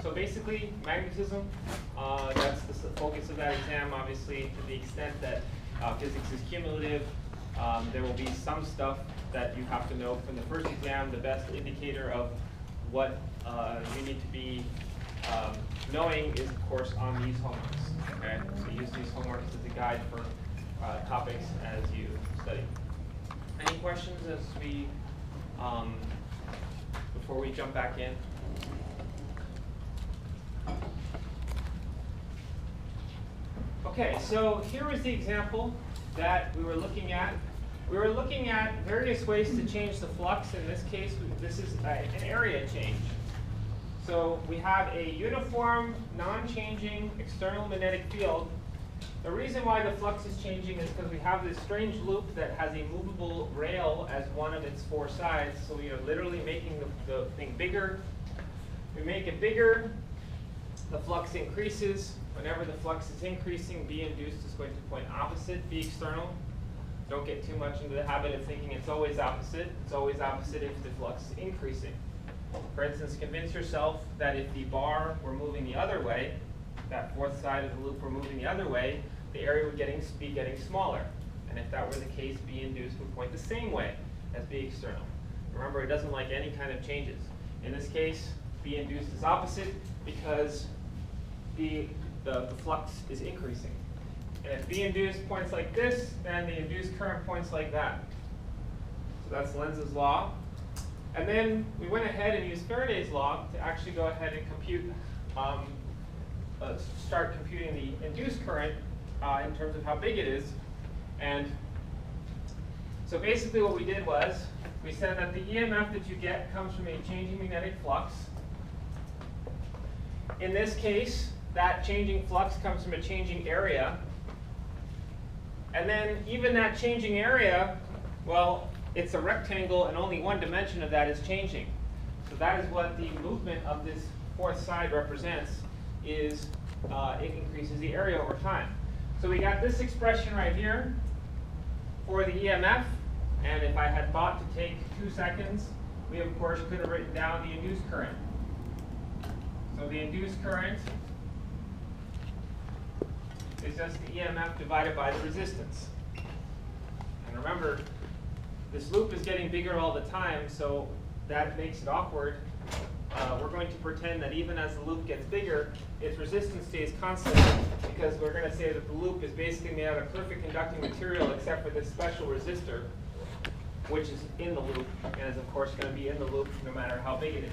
So basically, magnetism, that's the focus of that exam, obviously, to the extent that physics is cumulative. There will be some stuff that you have to know from the first exam. The best indicator of what you need to be knowing is, of course, on these homeworks. Okay? So use these homeworks as a guide for topics as you study. Any questions as we, before we jump back in? Okay, so here was the example that we were looking at. We were looking at various ways to change the flux. In this case, this is an area change. So we have a uniform, non-changing external magnetic field. The reason why the flux is changing is because we have this strange loop that has a movable rail as one of its four sides. So we are literally making the thing bigger. We make it bigger, the flux increases. Whenever the flux is increasing, B induced is going to point opposite B external. Don't get too much into the habit of thinking it's always opposite. It's always opposite if the flux is increasing. For instance, convince yourself that if the bar were moving the other way, that fourth side of the loop were moving the other way, the area would be getting smaller. And if that were the case, B induced would point the same way as B external. Remember, it doesn't like any kind of changes. In this case, B induced is opposite because the flux is increasing. And if B induced points like this, then the induced current points like that. So that's Lenz's law. And then we went ahead and used Faraday's law to actually go ahead and compute, start computing the induced current in terms of how big it is. And so basically what we did was we said that the EMF that you get comes from a changing magnetic flux. In this case, that changing flux comes from a changing area. And then even that changing area, well, it's a rectangle and only one dimension of that is changing. So that is what the movement of this fourth side represents, is it increases the area over time. So we got this expression right here for the EMF. And if I had thought to take 2 seconds, we of course could have written down the induced current. So the induced current is just the EMF divided by the resistance. And remember, this loop is getting bigger all the time, so that makes it awkward. We're going to pretend that even as the loop gets bigger, its resistance stays constant, because we're going to say that the loop is basically made out of perfect conducting material except for this special resistor, which is in the loop, and is of course going to be in the loop no matter how big it is.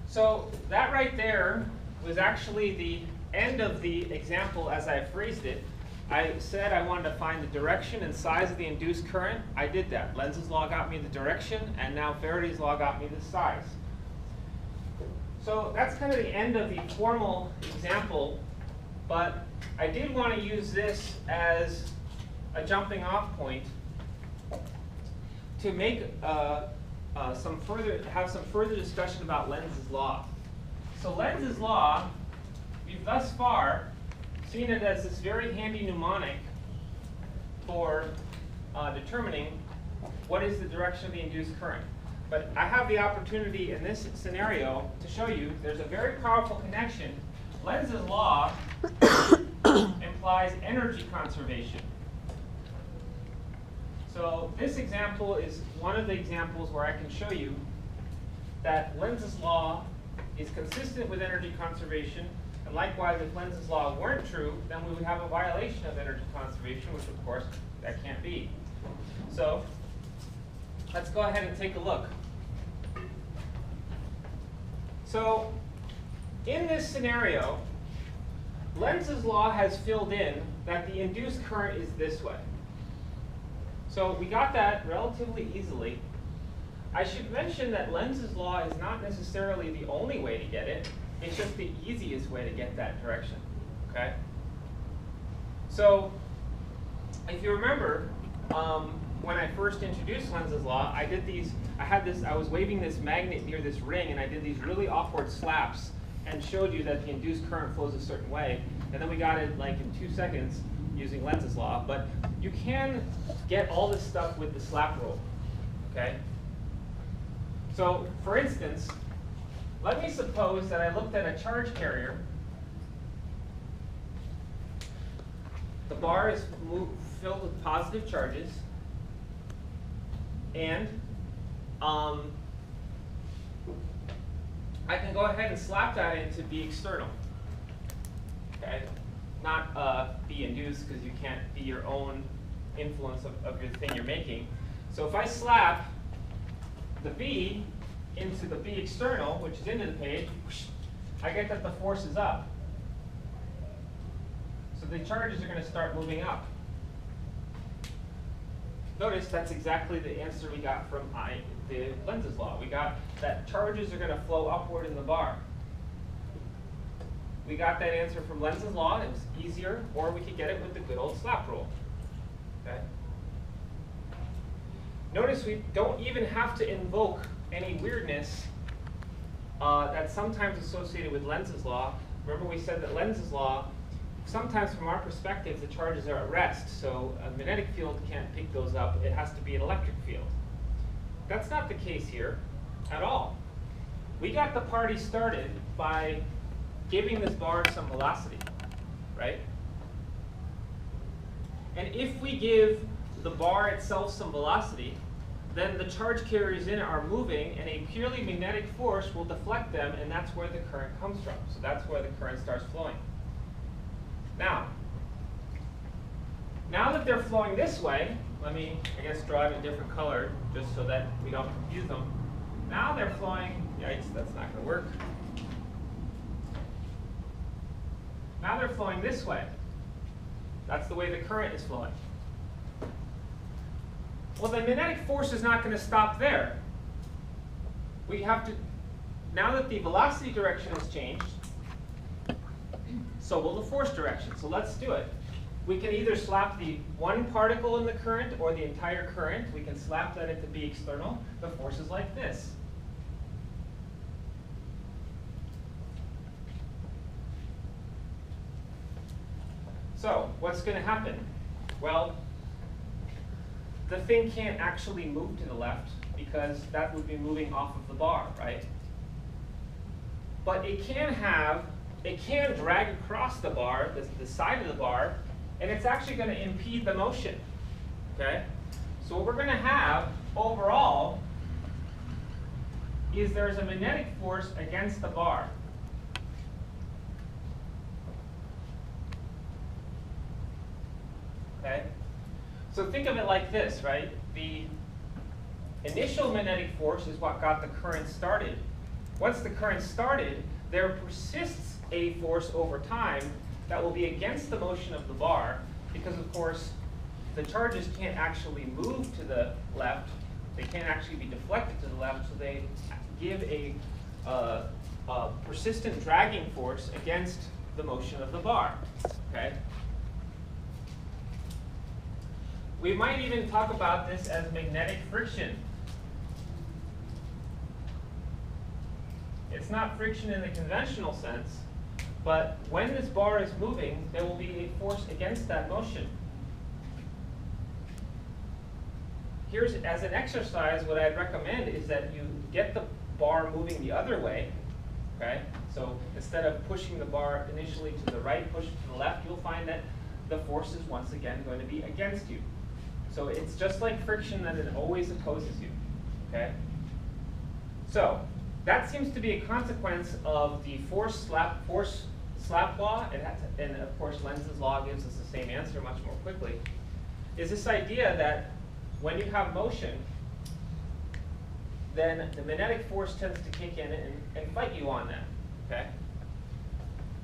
So that right there was actually the end of the example as I phrased it. I said I wanted to find the direction and size of the induced current. I did that. Lenz's law got me the direction, and now Faraday's law got me the size. So that's kind of the end of the formal example, but I did want to use this as a jumping off point to make have some further discussion about Lenz's law. So Lenz's law, we've thus far seen it as this very handy mnemonic for determining what is the direction of the induced current. But I have the opportunity in this scenario to show you there's a very powerful connection. Lenz's law implies energy conservation. So this example is one of the examples where I can show you that Lenz's law is consistent with energy conservation. And likewise, if Lenz's law weren't true, then we would have a violation of energy conservation, which of course that can't be. So let's go ahead and take a look. So in this scenario, Lenz's law has filled in that the induced current is this way. So we got that relatively easily. I should mention that Lenz's law is not necessarily the only way to get it. It's just the easiest way to get that direction. Okay? So if you remember, when I first introduced Lenz's law, I was waving this magnet near this ring, and I did these really awkward slaps and showed you that the induced current flows a certain way. And then we got it like in 2 seconds using Lenz's law. But you can get all this stuff with the slap rule. Okay? So for instance, let me suppose that I looked at a charge carrier. The bar is filled with positive charges, and I can go ahead and slap that into B external. Okay, not B induced, because you can't be your own influence of your thing you're making. So if I slap the B into the B external, which is into the page, I get that the force is up. So the charges are going to start moving up. Notice that's exactly the answer we got from the Lenz's law. We got that charges are going to flow upward in the bar. We got that answer from Lenz's law. It was easier, or we could get it with the good old slap rule. Okay? Notice we don't even have to invoke any weirdness that's sometimes associated with Lenz's law. Remember we said that Lenz's law, sometimes from our perspective, the charges are at rest, so a magnetic field can't pick those up. It has to be an electric field. That's not the case here at all. We got the party started by giving this bar some velocity, right? And if we give the bar itself some velocity, then the charge carriers in it are moving, and a purely magnetic force will deflect them, and that's where the current comes from. So that's where the current starts flowing. Now that they're flowing this way, let me, I guess, draw it in a different color just so that we don't confuse them. Now they're flowing, yikes, that's not going to work. Now they're flowing this way. That's the way the current is flowing. Well, the magnetic force is not going to stop there. We have to, now that the velocity direction has changed, so will the force direction. So let's do it. We can either slap the one particle in the current or the entire current. We can slap that into B external. The force is like this. So what's going to happen? Well, the thing can't actually move to the left because that would be moving off of the bar, right? But it can drag across the bar, the side of the bar, and it's actually going to impede the motion, okay? So what we're going to have overall is there's a magnetic force against the bar. Okay? So think of it like this, right? The initial magnetic force is what got the current started. Once the current started, there persists a force over time that will be against the motion of the bar because, of course, the charges can't actually move to the left. They can't actually be deflected to the left, so they give a persistent dragging force against the motion of the bar. Okay? We might even talk about this as magnetic friction. It's not friction in the conventional sense, but when this bar is moving, there will be a force against that motion. Here's, as an exercise, what I'd recommend is that you get the bar moving the other way, okay? So instead of pushing the bar initially to the right, push it to the left, you'll find that the force is once again going to be against you. So it's just like friction that it always opposes you, okay? So that seems to be a consequence of the force slap law, and of course Lenz's law gives us the same answer much more quickly, is this idea that when you have motion, then the magnetic force tends to kick in and fight you on that, okay?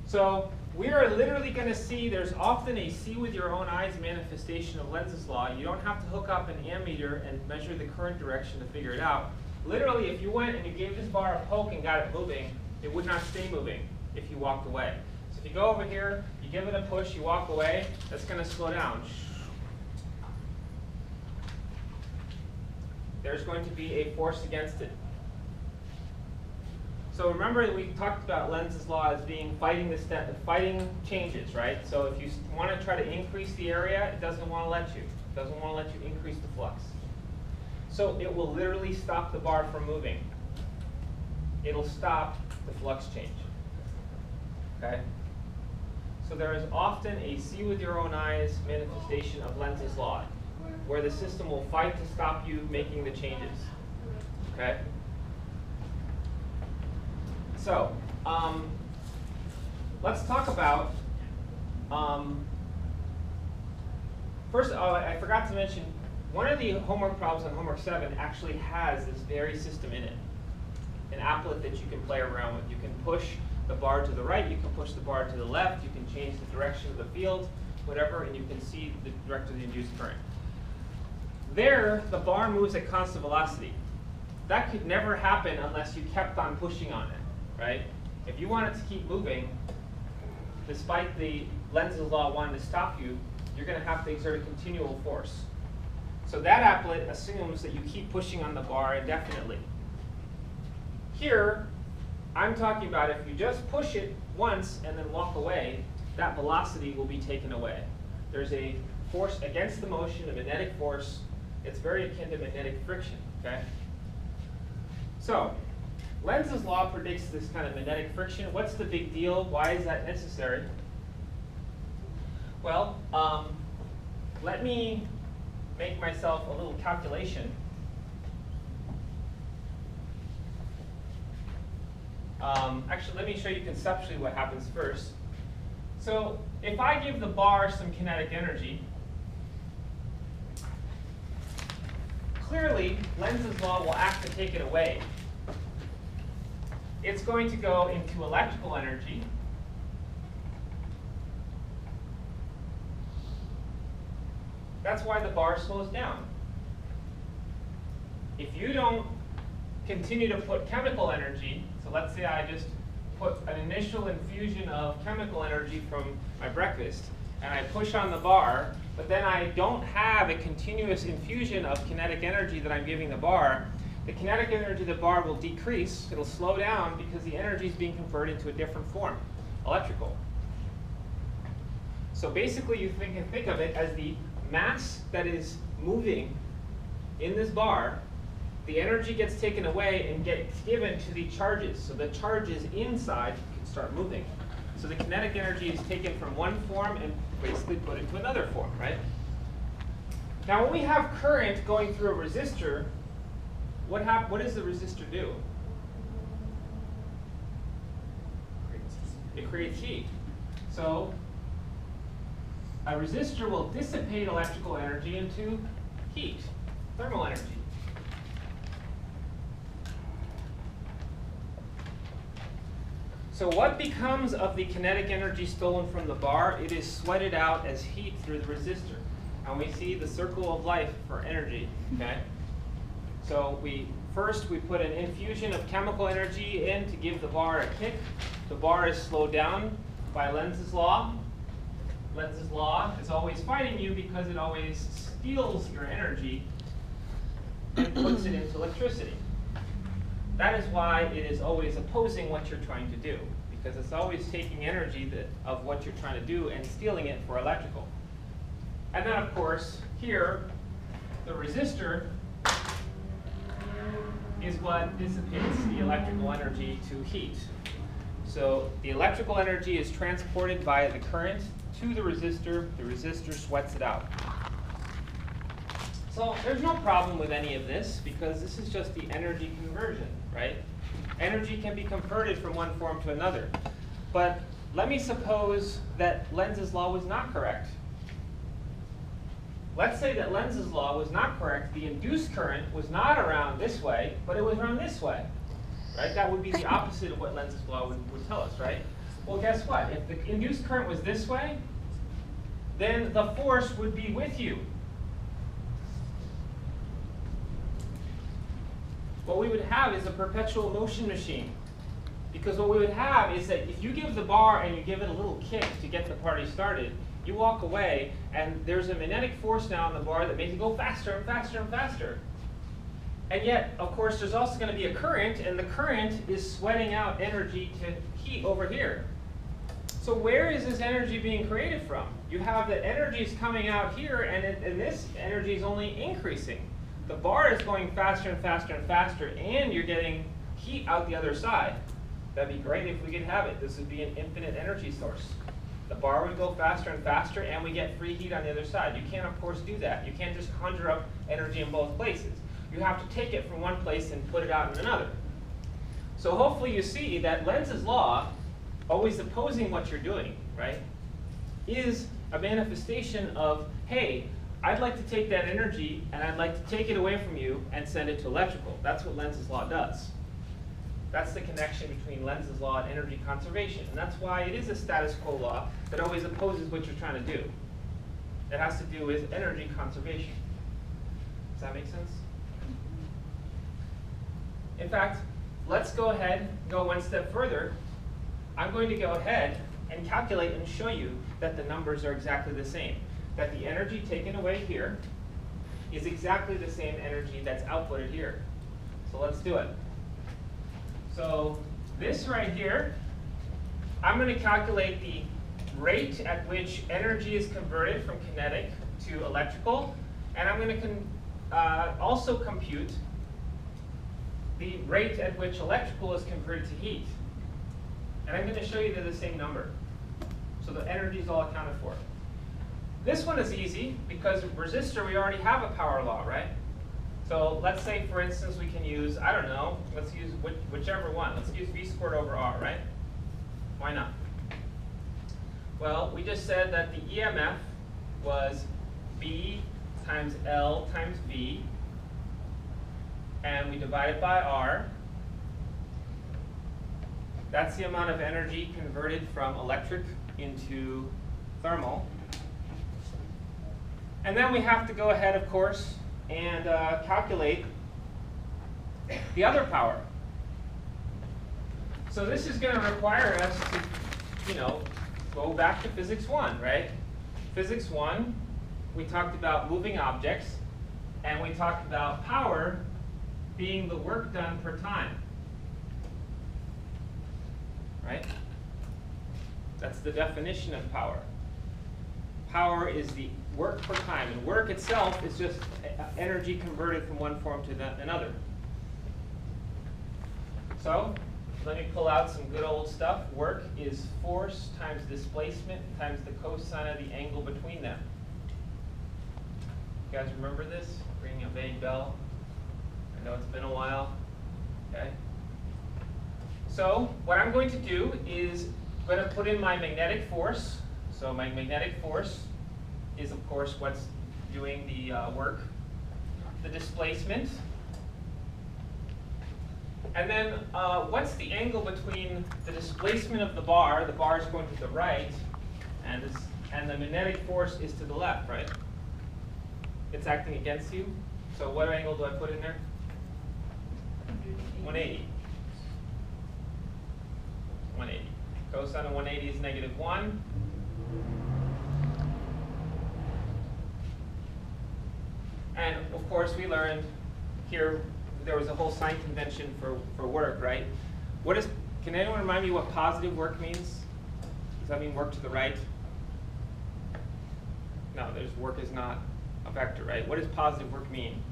So we are literally going to see there's often a see with your own eyes manifestation of Lenz's law. You don't have to hook up an ammeter and measure the current direction to figure it out. Literally, if you went and you gave this bar a poke and got it moving, it would not stay moving if you walked away. So if you go over here, you give it a push, you walk away, that's going to slow down. There's going to be a force against it. So remember that we talked about Lenz's law as being fighting changes, right? So if you want to try to increase the area, it doesn't want to let you. It doesn't want to let you increase the flux. So it will literally stop the bar from moving. it'll stop the flux change. Okay? So there is often a see with your own eyes manifestation of Lenz's law, where the system will fight to stop you making the changes. Okay? So, let's talk about, first, I forgot to mention, one of the homework problems on homework 7 actually has this very system in it. An applet that you can play around with. You can push the bar to the right, you can push the bar to the left, you can change the direction of the field, whatever, and you can see the direction of the induced current. There, the bar moves at constant velocity. That could never happen unless you kept on pushing on it, right? If you want it to keep moving, despite the Lenz's law wanting to stop you, you're going to have to exert a continual force. So that applet assumes that you keep pushing on the bar indefinitely. Here, I'm talking about if you just push it once and then walk away, that velocity will be taken away. There's a force against the motion, a magnetic force. It's very akin to magnetic friction, okay? So, Lenz's law predicts this kind of magnetic friction. What's the big deal? Why is that necessary? Well, let me make myself a little calculation. Actually, let me show you conceptually what happens first. So if I give the bar some kinetic energy, clearly Lenz's law will act to take it away. It's going to go into electrical energy. That's why the bar slows down. If you don't continue to put chemical energy, so let's say I just put an initial infusion of chemical energy from my breakfast, and I push on the bar, but then I don't have a continuous infusion of kinetic energy that I'm giving the bar, the kinetic energy of the bar will decrease, it'll slow down because the energy is being converted into a different form, electrical. So basically you think of it as the mass that is moving in this bar, the energy gets taken away and gets given to the charges. So the charges inside can start moving. So the kinetic energy is taken from one form and basically put into another form, right? Now when we have current going through a resistor, what does the resistor do? It creates heat. So a resistor will dissipate electrical energy into heat, thermal energy. So what becomes of the kinetic energy stolen from the bar? It is sweated out as heat through the resistor. And we see the circle of life for energy, okay? So first we put an infusion of chemical energy in to give the bar a kick. The bar is slowed down by Lenz's law. Lenz's law is always fighting you because it always steals your energy and puts it into electricity. That is why it is always opposing what you're trying to do, because it's always taking energy of what you're trying to do and stealing it for electrical. And then, of course, here, the resistor is what dissipates the electrical energy to heat. So the electrical energy is transported via the current to the resistor sweats it out. So there's no problem with any of this because this is just the energy conversion, right? Energy can be converted from one form to another. But let me suppose that Lenz's law was not correct. Let's say that Lenz's law was not correct. The induced current was not around this way, but it was around this way, right? That would be the opposite of what Lenz's law would tell us, right? Well, guess what? If the induced current was this way, then the force would be with you. What we would have is a perpetual motion machine. Because what we would have is that if you give the bar and you give it a little kick to get the party started, you walk away and there's a magnetic force now on the bar that makes it go faster and faster and faster. And yet, of course, there's also going to be a current, and the current is sweating out energy to heat over here. So where is this energy being created from? You have the energy is coming out here, and this energy is only increasing. The bar is going faster and faster and faster, and you're getting heat out the other side. That'd be great if we could have it. This would be an infinite energy source. The bar would go faster and faster, and we get free heat on the other side. You can't, of course, do that. You can't just conjure up energy in both places. You have to take it from one place and put it out in another. So hopefully you see that Lenz's law, always opposing what you're doing, right, is a manifestation of, hey, I'd like to take that energy and I'd like to take it away from you and send it to electrical. That's what Lenz's law does. That's the connection between Lenz's law and energy conservation. And that's why it is a status quo law that always opposes what you're trying to do. It has to do with energy conservation. Does that make sense? In fact, let's go ahead and go one step further. I'm going to go ahead and calculate and show you that the numbers are exactly the same. That the energy taken away here is exactly the same energy that's outputted here. So let's do it. So this right here, I'm going to calculate the rate at which energy is converted from kinetic to electrical, and I'm going to also compute the rate at which electrical is converted to heat. And I'm going to show you they're the same number. So the energy is all accounted for. This one is easy because resistor, we already have a power law, right? So let's say, for instance, we can use, I don't know, let's use whichever one. Let's use V squared over R, right? Why not? Well, we just said that the EMF was B times L times V, and we divide it by R. That's the amount of energy converted from electric into thermal. And then we have to go ahead, of course, and calculate the other power. So this is going to require us to, go back to physics 1, right? Physics 1, we talked about moving objects, and we talked about power being the work done per time, right? That's the definition of power. Power is the work per time, and work itself is just energy converted from one form to another. So let me pull out some good old stuff. Work is force times displacement times the cosine of the angle between them. You guys remember this? Ringing a vague bell. I know it's been a while. Okay. So what I'm going to do is I'm going to put in my magnetic force. So my magnetic force is, of course, what's doing the work. The displacement. And then what's the angle between the displacement of the bar is going to the right, and the magnetic force is to the left, right? It's acting against you. So what angle do I put in there? 180. 180. Cosine of 180 is -1. And of course, we learned here there was a whole sign convention for work, right? Can anyone remind me what positive work means? Does that mean work to the right? No, work is not a vector, right? What does positive work mean?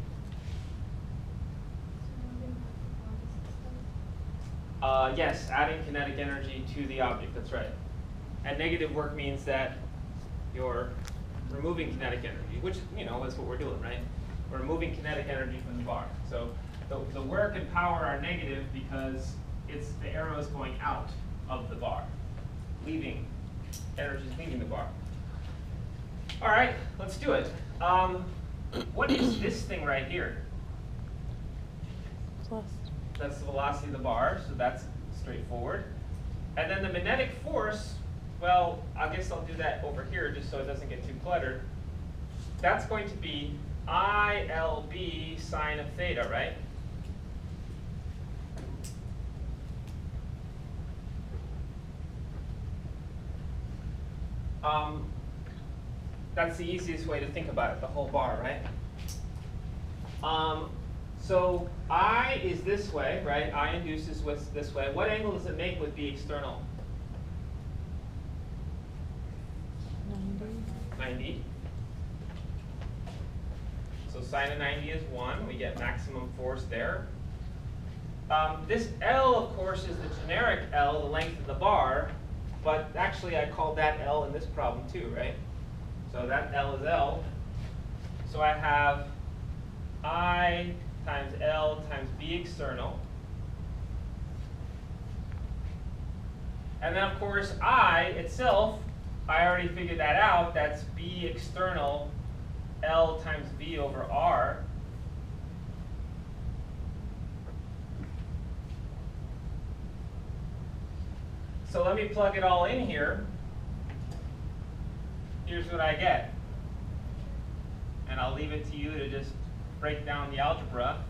Yes, adding kinetic energy to the object, that's right. And negative work means that you're removing kinetic energy, which, is what we're doing, right? We're removing kinetic energy from the bar. So the work and power are negative because the arrow is going out of the bar, energy is leaving the bar. All right, let's do it. What is this thing right here? Plus. That's the velocity of the bar, so that's straightforward. And then the magnetic force, well, I guess I'll do that over here just so it doesn't get too cluttered. That's going to be ILB sine of theta, right? That's the easiest way to think about it, the whole bar, right? So I is this way, right? I induces what's this way. What angle does it make with B external? 90. So sine of 90 is 1. We get maximum force there. This L, of course, is the generic L, the length of the bar, but actually I called that L in this problem too, right? So that L is L. So I have I times L times B external. And then, of course, I itself, I already figured that out. That's B external L times V over R. So let me plug it all in here. Here's what I get. And I'll leave it to you to just break down the algebra.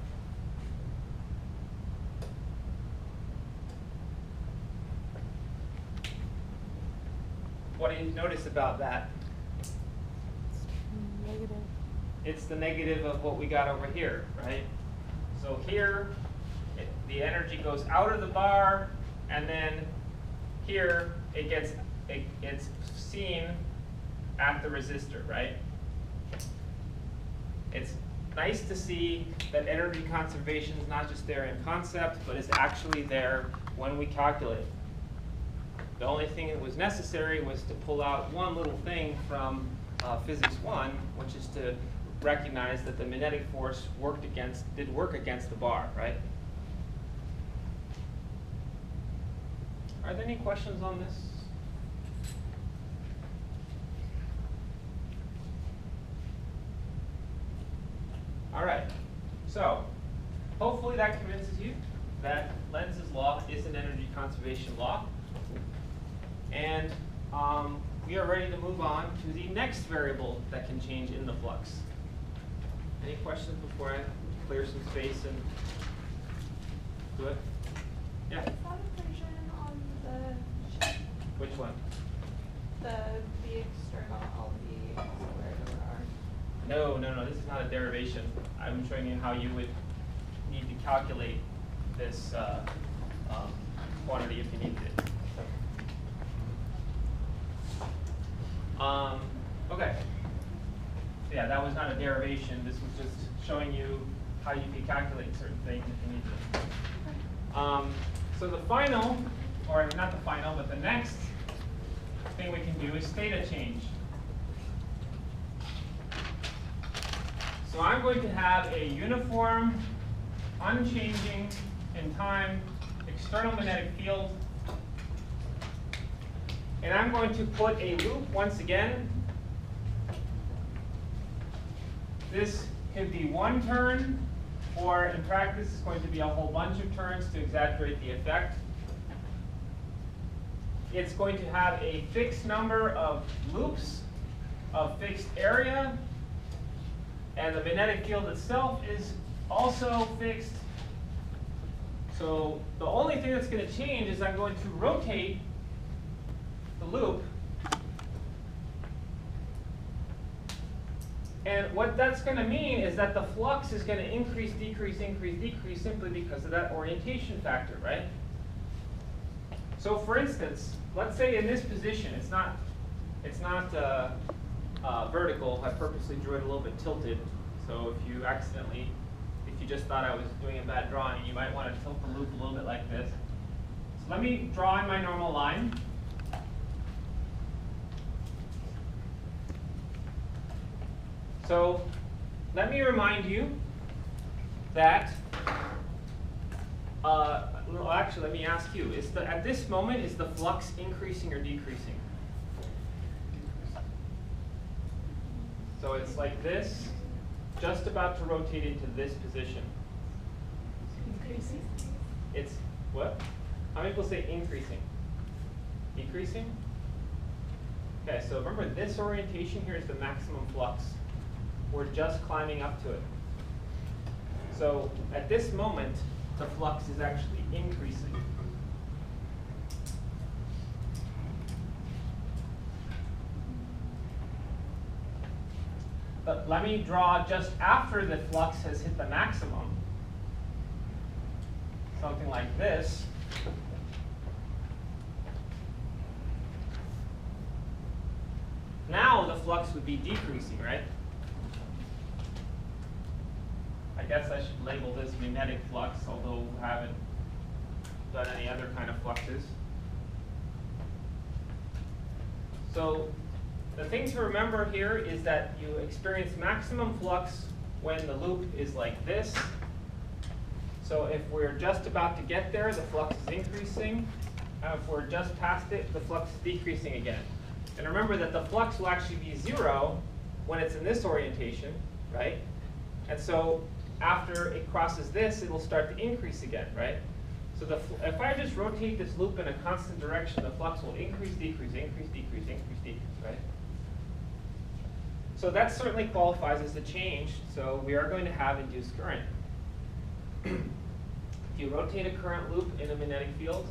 What do you notice about that? Negative. It's the negative of what we got over here, right? So here, the energy goes out of the bar, and then here it's seen at the resistor, right? It's nice to see that energy conservation is not just there in concept, but is actually there when we calculate. The only thing that was necessary was to pull out one little thing from Physics 1, which is to recognize that the magnetic force did work against the bar, right? Are there any questions on this? All right, so hopefully that convinces you that Lenz's law is an energy conservation law. And we are ready to move on to the next variable that can change in the flux. Any questions before I clear some space and do it? Yeah? Is that a version on the sheet? Which one? The external LV squared over R? No, this is not a derivation. I'm showing you how you would need to calculate this quantity if you needed it. Okay. Yeah, that was not a derivation. This was just showing you how you can calculate certain things if you need to. So the final, or not the final, but the next thing we can do is theta change. So I'm going to have a uniform, unchanging in time, external magnetic field. And I'm going to put a loop once again. This could be one turn, or in practice it's going to be a whole bunch of turns to exaggerate the effect. It's going to have a fixed number of loops of fixed area, and the magnetic field itself is also fixed. So the only thing that's going to change is I'm going to rotate the loop. And what that's going to mean is that the flux is going to increase, decrease, increase, decrease simply because of that orientation factor, right? So for instance, let's say in this position, it's not vertical. I purposely drew it a little bit tilted. So if you just thought I was doing a bad drawing, you might want to tilt the loop a little bit like this. So let me draw in my normal line. So let me remind you that, well, actually, let me ask you, at this moment, is the flux increasing or decreasing? So it's like this, just about to rotate into this position. Increasing. It's what? How many people say increasing? Decreasing? Okay, so remember this orientation here is the maximum flux. We're just climbing up to it. So at this moment, the flux is actually increasing. But let me draw just after the flux has hit the maximum. Something like this. Now the flux would be decreasing, right? I guess I should label this magnetic flux, although I haven't than any other kind of fluxes. So the thing to remember here is that you experience maximum flux when the loop is like this. So if we're just about to get there, the flux is increasing. If we're just past it, the flux is decreasing again. And remember that the flux will actually be 0 when it's in this orientation, right? And so after it crosses this, it will start to increase again, right? So if I just rotate this loop in a constant direction, the flux will increase, decrease, increase, decrease, increase, decrease, right? So that certainly qualifies as a change, so we are going to have induced current. If you rotate a current loop in a magnetic field,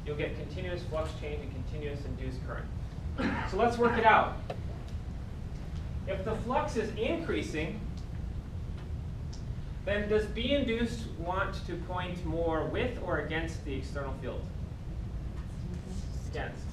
you'll get continuous flux change and continuous induced current. So let's work it out. If the flux is increasing, then does B induced want to point more with or against the external field? Against.